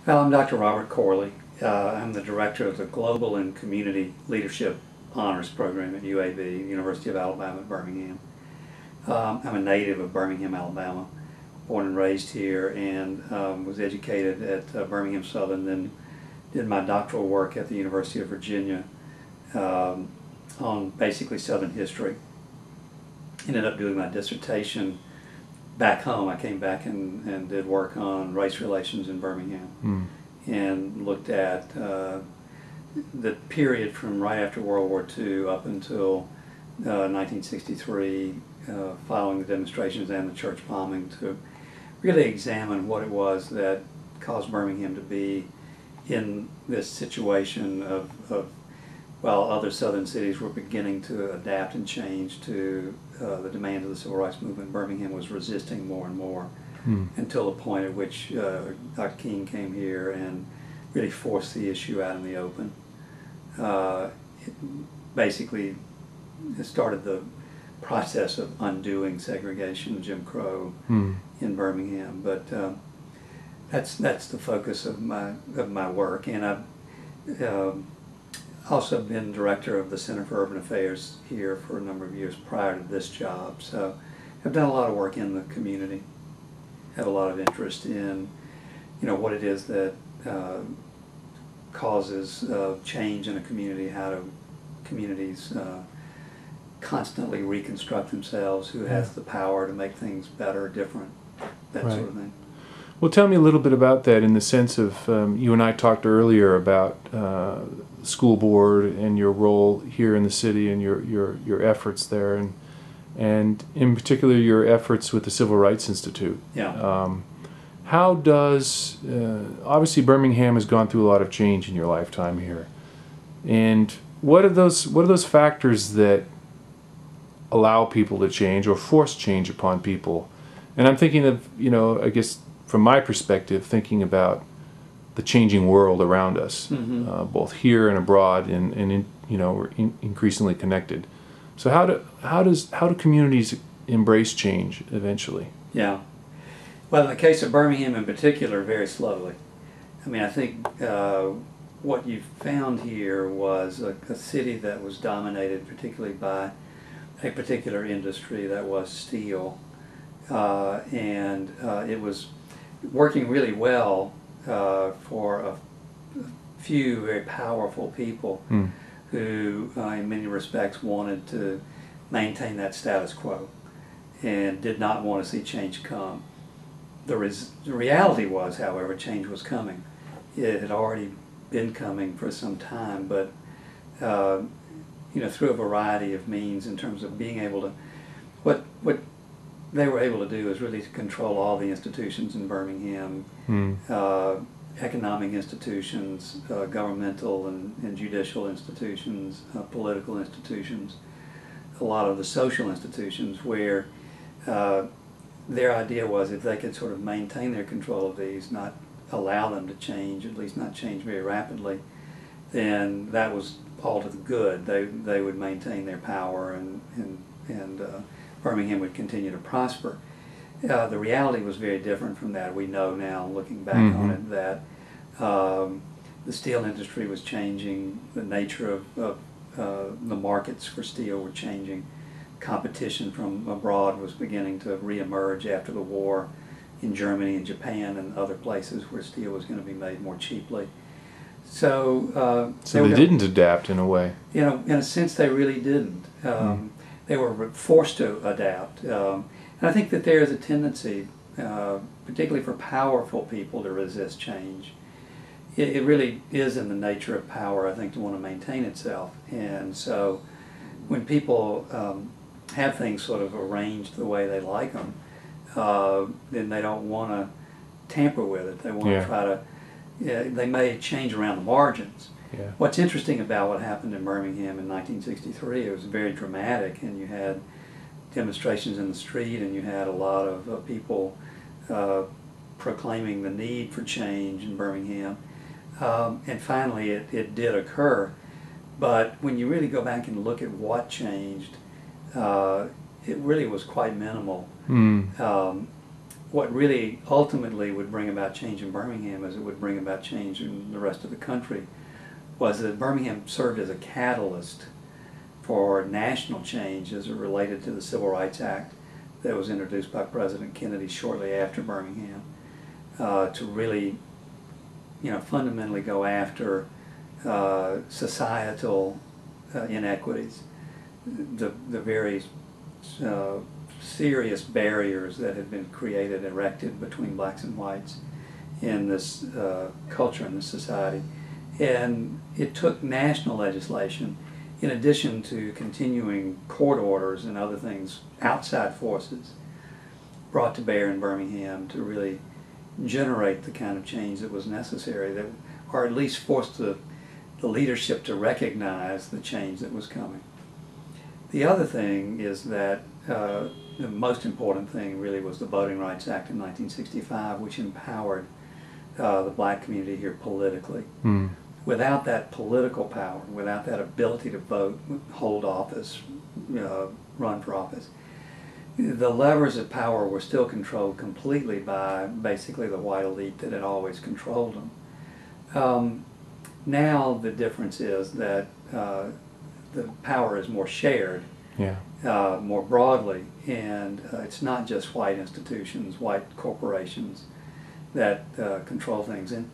Well, I'm Dr. Robert Corley. I'm the director of the Global and Community Leadership Honors Program at UAB, University of Alabama at Birmingham. I'm a native of Birmingham, Alabama, born and raised here, and was educated at Birmingham Southern, then did my doctoral work at the University of Virginia on basically Southern history. Ended up doing my dissertation back home. I came back and did work on race relations in Birmingham and looked at the period from right after World War II up until 1963, following the demonstrations and the church bombing, to really examine what it was that caused Birmingham to be in this situation of while other southern cities were beginning to adapt and change to the demands of the civil rights movement. Birmingham was resisting more and more until the point at which Dr. King came here and really forced the issue out in the open. Basically, it started the process of undoing segregation, Jim Crow, in Birmingham. But that's the focus of my work, and I've also been director of the Center for Urban Affairs here for a number of years prior to this job. So I've done a lot of work in the community, have a lot of interest in, what it is that causes change in a community, how do communities constantly reconstruct themselves, who has the power to make things better, different, that sort of thing. Well, tell me a little bit about that in the sense of, you and I talked earlier about school board and your role here in the city and your efforts there, and in particular your efforts with the Civil Rights Institute. Yeah. How does, obviously Birmingham has gone through a lot of change in your lifetime here, and what are those factors that allow people to change or force change upon people? And I'm thinking of, I guess, from my perspective, thinking about the changing world around us, both here and abroad, and we're increasingly connected. So how do communities embrace change eventually? Yeah. Well, in the case of Birmingham in particular, very slowly. I mean, I think what you found here was a city that was dominated particularly by a particular industry that was steel, and it was working really well for a few very powerful people who in many respects wanted to maintain that status quo and did not want to see change come. The reality was, however, change was coming. It had already been coming for some time, but through a variety of means in terms of being able to, what they were able to do is really to control all the institutions in Birmingham, economic institutions, governmental and judicial institutions, political institutions, a lot of the social institutions, where their idea was if they could sort of maintain their control of these, not allow them to change, at least not change very rapidly, then that was all to the good. They would maintain their power, and Birmingham would continue to prosper. The reality was very different from that. We know now, looking back on it, that the steel industry was changing, the nature of the markets for steel were changing, competition from abroad was beginning to reemerge after the war in Germany and Japan and other places where steel was going to be made more cheaply. So they didn't adapt in a way. In a sense, they really didn't. They were forced to adapt. And I think that there is a tendency, particularly for powerful people, to resist change. It really is in the nature of power, I think, to want to maintain itself. And so when people have things sort of arranged the way they like them, then they don't want to tamper with it. They want to try to, they may change around the margins. Yeah. What's interesting about what happened in Birmingham in 1963, it was very dramatic, and you had demonstrations in the street, and you had a lot of people proclaiming the need for change in Birmingham. And finally it did occur, but when you really go back and look at what changed, it really was quite minimal. what really ultimately would bring about change in Birmingham, as it would bring about change in the rest of the country, was that Birmingham served as a catalyst for national change as it related to the Civil Rights Act that was introduced by President Kennedy shortly after Birmingham, to really, fundamentally go after societal inequities, the very serious barriers that had been erected between blacks and whites in this culture, in this society. And it took national legislation, in addition to continuing court orders and other things, outside forces, brought to bear in Birmingham to really generate the kind of change that was necessary, that, or at least force the leadership to recognize the change that was coming. The other thing is that the most important thing really was the Voting Rights Act in 1965, which empowered the black community here politically. Mm. Without that political power, without that ability to vote, hold office, run for office, the levers of power were still controlled completely by basically the white elite that had always controlled them. Now the difference is that the power is more shared, more broadly, and it's not just white institutions, white corporations that control things. And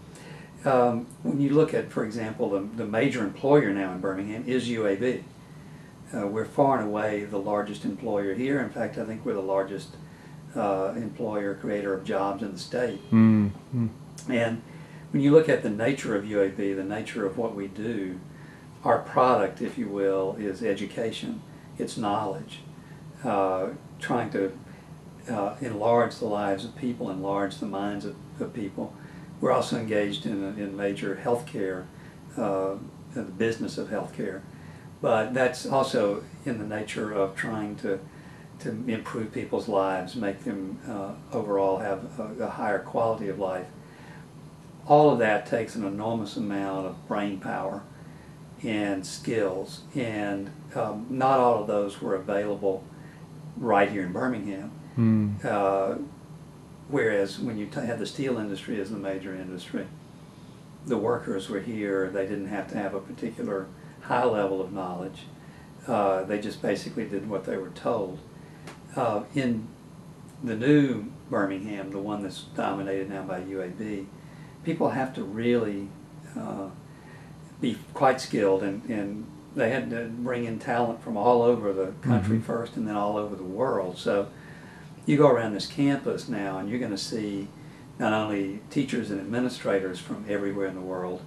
when you look at, for example, the major employer now in Birmingham is UAB. We're far and away the largest employer here. In fact, I think we're the largest employer, creator of jobs in the state. Mm-hmm. And when you look at the nature of UAB, the nature of what we do, our product, if you will, is education. It's knowledge, trying to enlarge the lives of people, enlarge the minds of people. We're also engaged in major healthcare, the business of healthcare, but that's also in the nature of trying to improve people's lives, make them overall have a higher quality of life. All of that takes an enormous amount of brain power and skills, and not all of those were available right here in Birmingham. Mm. Whereas when you have the steel industry as the major industry, the workers were here. They didn't have to have a particular high level of knowledge. They just basically did what they were told. In the new Birmingham, the one that's dominated now by UAB, people have to really be quite skilled, and they had to bring in talent from all over the country mm-hmm. first, and then all over the world. So you go around this campus now, and you're going to see not only teachers and administrators from everywhere in the world,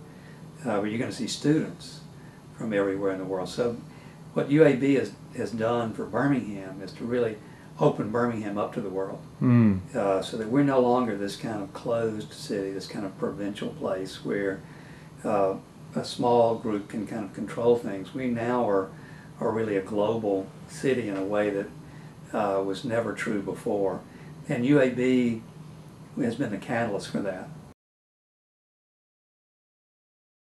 but you're going to see students from everywhere in the world. So what UAB has done for Birmingham is to really open Birmingham up to the world, so that we're no longer this kind of closed city, this kind of provincial place where a small group can kind of control things. We now are really a global city in a way that was never true before, and UAB has been the catalyst for that.